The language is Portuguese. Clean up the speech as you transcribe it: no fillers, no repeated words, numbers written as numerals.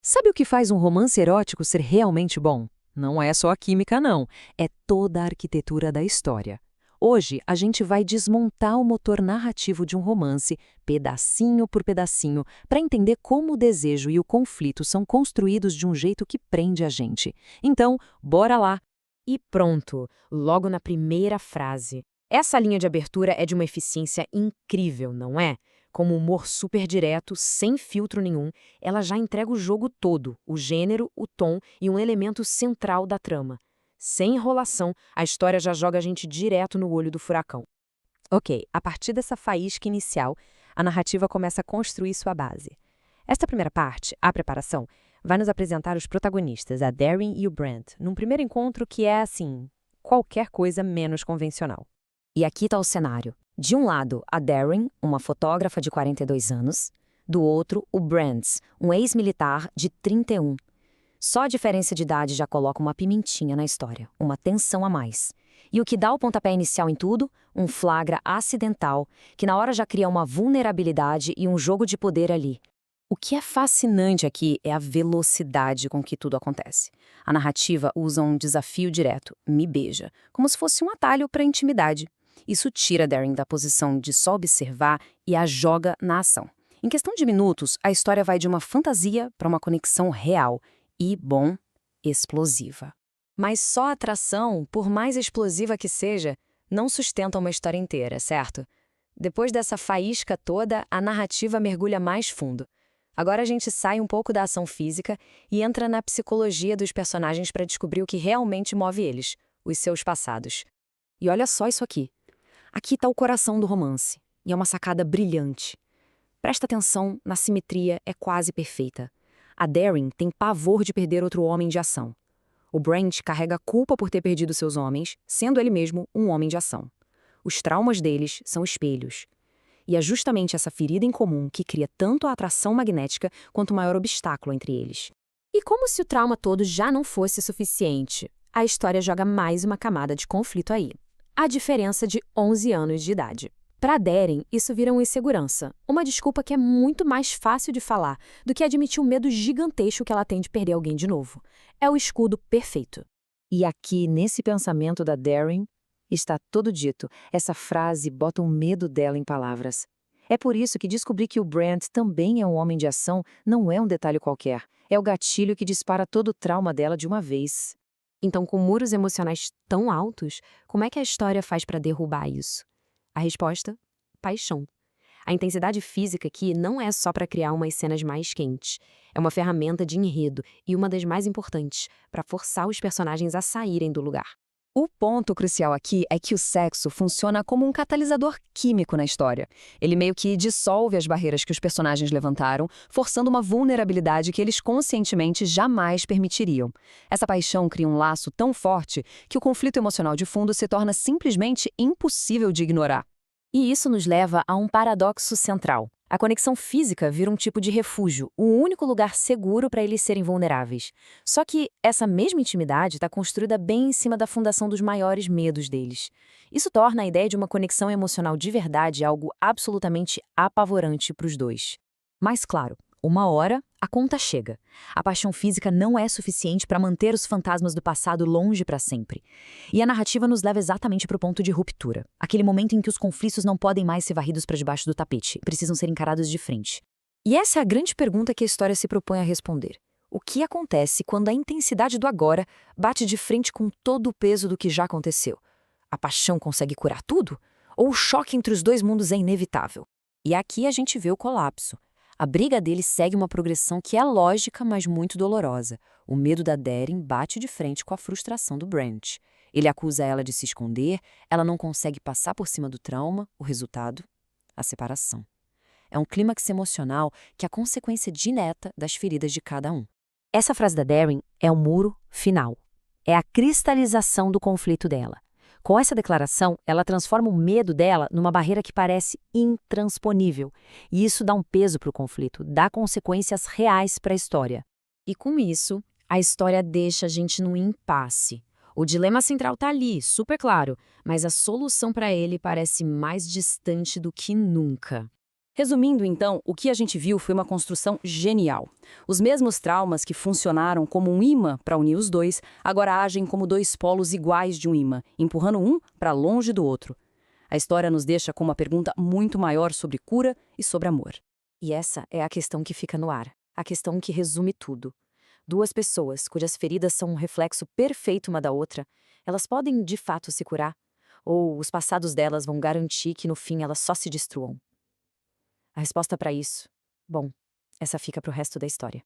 Sabe o que faz um romance erótico ser realmente bom? Não é só a química, não. É toda a arquitetura da história. Hoje, a gente vai desmontar o motor narrativo de um romance, pedacinho por pedacinho, para entender como o desejo e o conflito são construídos de um jeito que prende a gente. Então, bora lá! E pronto, logo na primeira frase. Essa linha de abertura é de uma eficiência incrível, não é? Com um humor super direto, sem filtro nenhum, ela já entrega o jogo todo, o gênero, o tom e um elemento central da trama. Sem enrolação, a história já joga a gente direto no olho do furacão. Ok, a partir dessa faísca inicial, a narrativa começa a construir sua base. Esta primeira parte, a preparação, vai nos apresentar os protagonistas, a Darren e o Brent, num primeiro encontro que é, assim, qualquer coisa menos convencional. E aqui está o cenário. De um lado, a Darren, uma fotógrafa de 42 anos. Do outro, o Brent, um ex-militar de 31. Só a diferença de idade já coloca uma pimentinha na história, uma tensão a mais. E o que dá o pontapé inicial em tudo? Um flagra acidental, que na hora já cria uma vulnerabilidade e um jogo de poder ali. O que é fascinante aqui é a velocidade com que tudo acontece. A narrativa usa um desafio direto, me beija, como se fosse um atalho para a intimidade. Isso tira Darren da posição de só observar e a joga na ação. Em questão de minutos, a história vai de uma fantasia para uma conexão real e, bom, explosiva. Mas só a atração, por mais explosiva que seja, não sustenta uma história inteira, certo? Depois dessa faísca toda, a narrativa mergulha mais fundo. Agora a gente sai um pouco da ação física e entra na psicologia dos personagens para descobrir o que realmente move eles, os seus passados. E olha só isso aqui. Aqui está o coração do romance, e é uma sacada brilhante. Presta atenção na simetria, é quase perfeita. A Darren tem pavor de perder outro homem de ação. O Brent carrega culpa por ter perdido seus homens, sendo ele mesmo um homem de ação. Os traumas deles são espelhos. E é justamente essa ferida em comum que cria tanto a atração magnética quanto o maior obstáculo entre eles. E como se o trauma todo já não fosse suficiente, a história joga mais uma camada de conflito aí. A diferença de 11 anos de idade. Para Darren, isso vira uma insegurança, uma desculpa que é muito mais fácil de falar do que admitir o medo gigantesco que ela tem de perder alguém de novo. É o escudo perfeito. E aqui, nesse pensamento da Darren, está tudo dito. Essa frase bota o medo dela em palavras. É por isso que descobrir que o Brent também é um homem de ação não é um detalhe qualquer. É o gatilho que dispara todo o trauma dela de uma vez. Então, com muros emocionais tão altos, como é que a história faz para derrubar isso? A resposta? Paixão. A intensidade física aqui não é só para criar umas cenas mais quentes. É uma ferramenta de enredo e uma das mais importantes, para forçar os personagens a saírem do lugar. O ponto crucial aqui é que o sexo funciona como um catalisador químico na história. Ele meio que dissolve as barreiras que os personagens levantaram, forçando uma vulnerabilidade que eles conscientemente jamais permitiriam. Essa paixão cria um laço tão forte que o conflito emocional de fundo se torna simplesmente impossível de ignorar. E isso nos leva a um paradoxo central. A conexão física vira um tipo de refúgio, o único lugar seguro para eles serem vulneráveis. Só que essa mesma intimidade está construída bem em cima da fundação dos maiores medos deles. Isso torna a ideia de uma conexão emocional de verdade algo absolutamente apavorante para os dois. Mas claro, uma hora a conta chega. A paixão física não é suficiente para manter os fantasmas do passado longe para sempre. E a narrativa nos leva exatamente para o ponto de ruptura. Aquele momento em que os conflitos não podem mais ser varridos para debaixo do tapete, precisam ser encarados de frente. E essa é a grande pergunta que a história se propõe a responder. O que acontece quando a intensidade do agora bate de frente com todo o peso do que já aconteceu? A paixão consegue curar tudo? Ou o choque entre os dois mundos é inevitável? E aqui a gente vê o colapso. A briga deles segue uma progressão que é lógica, mas muito dolorosa. O medo da Darren bate de frente com a frustração do Brent. Ele acusa ela de se esconder, ela não consegue passar por cima do trauma, o resultado? A separação. É um clímax emocional que é a consequência direta das feridas de cada um. Essa frase da Darren é o muro final. É a cristalização do conflito dela. Com essa declaração, ela transforma o medo dela numa barreira que parece intransponível. E isso dá um peso para o conflito, dá consequências reais para a história. E com isso, a história deixa a gente num impasse. O dilema central está ali, super claro, mas a solução para ele parece mais distante do que nunca. Resumindo, então, o que a gente viu foi uma construção genial. Os mesmos traumas que funcionaram como um imã para unir os dois, agora agem como dois polos iguais de um imã, empurrando um para longe do outro. A história nos deixa com uma pergunta muito maior sobre cura e sobre amor. E essa é a questão que fica no ar, a questão que resume tudo. Duas pessoas cujas feridas são um reflexo perfeito uma da outra, elas podem de fato se curar? Ou os passados delas vão garantir que no fim elas só se destruam? A resposta para isso, bom, essa fica para o resto da história.